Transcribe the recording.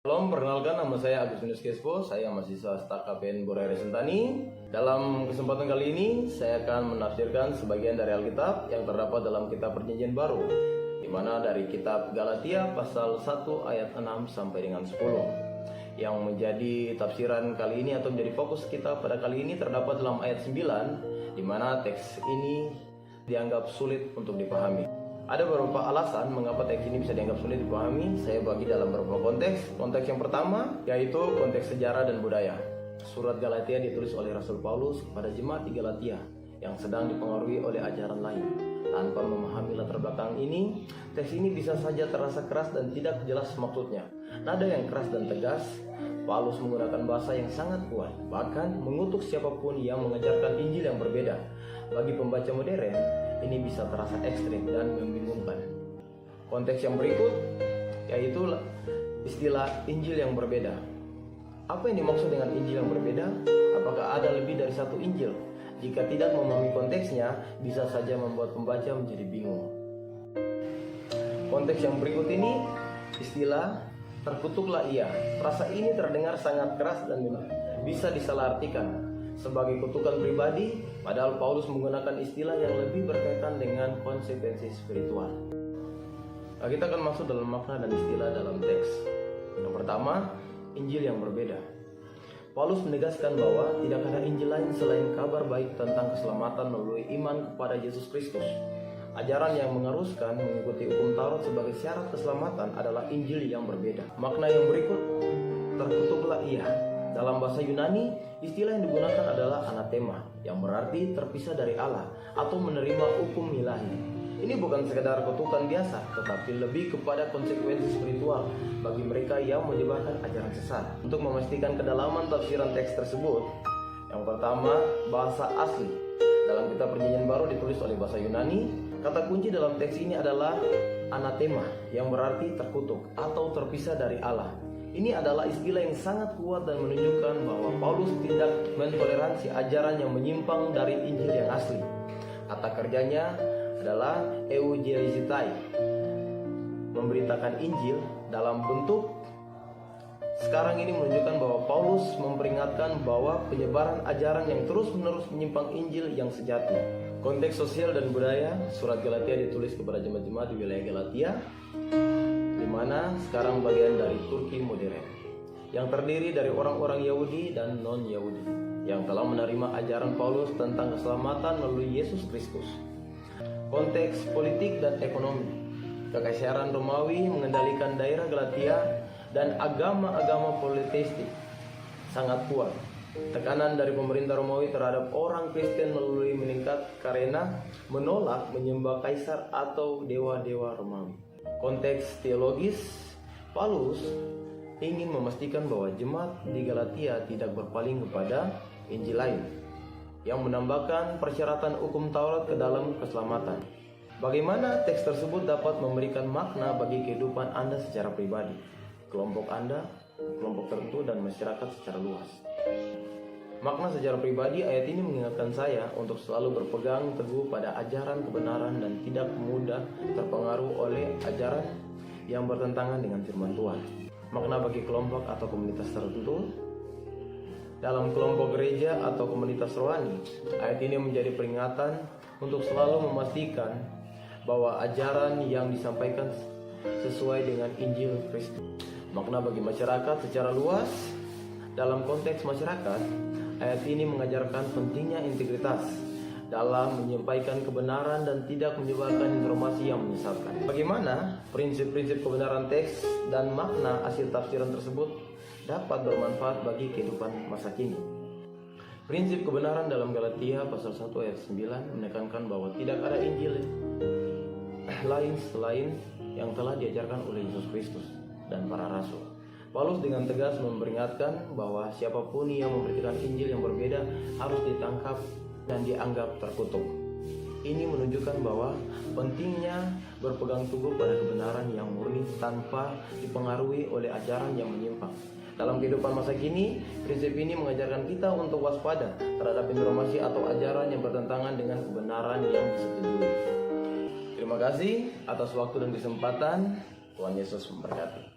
Salam, perkenalkan nama saya Agustinus Kespo, saya mahasiswa STAK KPN Boraya Sentani. Dalam kesempatan kali ini, saya akan menafsirkan sebagian dari Alkitab yang terdapat dalam Kitab Perjanjian Baru, di mana dari Kitab Galatia pasal 1 ayat 6 sampai dengan 10. Yang menjadi tafsiran kali ini atau menjadi fokus kita pada kali ini terdapat dalam ayat 9, di mana teks ini dianggap sulit untuk dipahami. Ada beberapa alasan mengapa teks ini bisa dianggap sulit dipahami. Saya bagi dalam beberapa konteks. Konteks yang pertama yaitu konteks sejarah dan budaya. Surat Galatia ditulis oleh Rasul Paulus kepada jemaat di Galatia yang sedang dipengaruhi oleh ajaran lain. Tanpa memahami latar belakang ini, teks ini bisa saja terasa keras dan tidak jelas maksudnya. Nada yang keras dan tegas, Paulus menggunakan bahasa yang sangat kuat, bahkan mengutuk siapapun yang mengajarkan Injil yang berbeda. Bagi pembaca modern, ini bisa terasa ekstrim dan membingungkan. Konteks yang berikut yaitu istilah Injil yang berbeda. Apa yang dimaksud dengan Injil yang berbeda? Apakah ada lebih dari satu Injil? Jika tidak memahami konteksnya, bisa saja membuat pembaca menjadi bingung. Konteks yang berikut ini istilah terkutuklah ia. Frasa ini terdengar sangat keras dan bisa disalahartikan sebagai kutukan pribadi, padahal Paulus menggunakan istilah yang lebih berkaitan dengan konsekuensi spiritual. Nah, kita akan masuk dalam makna dan istilah dalam teks. Yang pertama, Injil yang berbeda. Paulus menegaskan bahwa tidak ada Injil lain selain kabar baik tentang keselamatan melalui iman kepada Yesus Kristus. Ajaran yang mengharuskan mengikuti hukum Taurat sebagai syarat keselamatan adalah Injil yang berbeda. Makna yang berikut, terkutuklah ia. Dalam bahasa Yunani, istilah yang digunakan adalah anathema, yang berarti terpisah dari Allah atau menerima hukum ilahi. Ini bukan sekedar kutukan biasa, tetapi lebih kepada konsekuensi spiritual bagi mereka yang menyebarkan ajaran sesat. Untuk memastikan kedalaman tafsiran teks tersebut, yang pertama, bahasa asli. Dalam Kitab Perjanjian Baru ditulis oleh bahasa Yunani. Kata kunci dalam teks ini adalah anathema, yang berarti terkutuk atau terpisah dari Allah. Ini adalah istilah yang sangat kuat dan menunjukkan bahwa Paulus tidak mentoleransi ajaran yang menyimpang dari Injil yang asli. Kata kerjanya adalah eugenezitai, memberitakan Injil dalam bentuk sekarang ini menunjukkan bahwa Paulus memperingatkan bahwa penyebaran ajaran yang terus-menerus menyimpang Injil yang sejati. Konteks sosial dan budaya, surat Galatia ditulis kepada jemaat-jemaat di wilayah Galatia, di mana sekarang bagian dari Turki modern, yang terdiri dari orang-orang Yahudi dan non-Yahudi, yang telah menerima ajaran Paulus tentang keselamatan melalui Yesus Kristus. Konteks politik dan ekonomi, kekaisaran Romawi mengendalikan daerah Galatia dan agama-agama politeistik sangat kuat. Tekanan dari pemerintah Romawi terhadap orang Kristen melalui meningkat karena menolak menyembah kaisar atau dewa-dewa Romawi. Konteks teologis, Paulus ingin memastikan bahwa jemaat di Galatia tidak berpaling kepada Injil lain yang menambahkan persyaratan hukum Taurat ke dalam keselamatan. Bagaimana teks tersebut dapat memberikan makna bagi kehidupan Anda secara pribadi, kelompok Anda, kelompok tertentu, dan masyarakat secara luas. Makna secara pribadi, ayat ini mengingatkan saya untuk selalu berpegang teguh pada ajaran kebenaran dan tidak mudah terpengaruh oleh ajaran yang bertentangan dengan firman Tuhan. Makna bagi kelompok atau komunitas tertentu, dalam kelompok gereja atau komunitas rohani, ayat ini menjadi peringatan untuk selalu memastikan bahwa ajaran yang disampaikan sesuai dengan Injil Kristus. Makna bagi masyarakat secara luas, dalam konteks masyarakat, ayat ini mengajarkan pentingnya integritas dalam menyampaikan kebenaran dan tidak menyebarkan informasi yang menyesatkan. Bagaimana prinsip-prinsip kebenaran teks dan makna hasil tafsiran tersebut dapat bermanfaat bagi kehidupan masa kini. Prinsip kebenaran dalam Galatia pasal 1 ayat 9 menekankan bahwa tidak ada Injil lain selain yang telah diajarkan oleh Yesus Kristus dan para rasul. Paulus dengan tegas memperingatkan bahwa siapapun yang memberitakan Injil yang berbeda harus ditangkap dan dianggap terkutuk. Ini menunjukkan bahwa pentingnya berpegang teguh pada kebenaran yang murni tanpa dipengaruhi oleh ajaran yang menyimpang. Dalam kehidupan masa kini, prinsip ini mengajarkan kita untuk waspada terhadap informasi atau ajaran yang bertentangan dengan kebenaran yang disetujui. Terima kasih atas waktu dan kesempatan. Tuhan Yesus memberkati.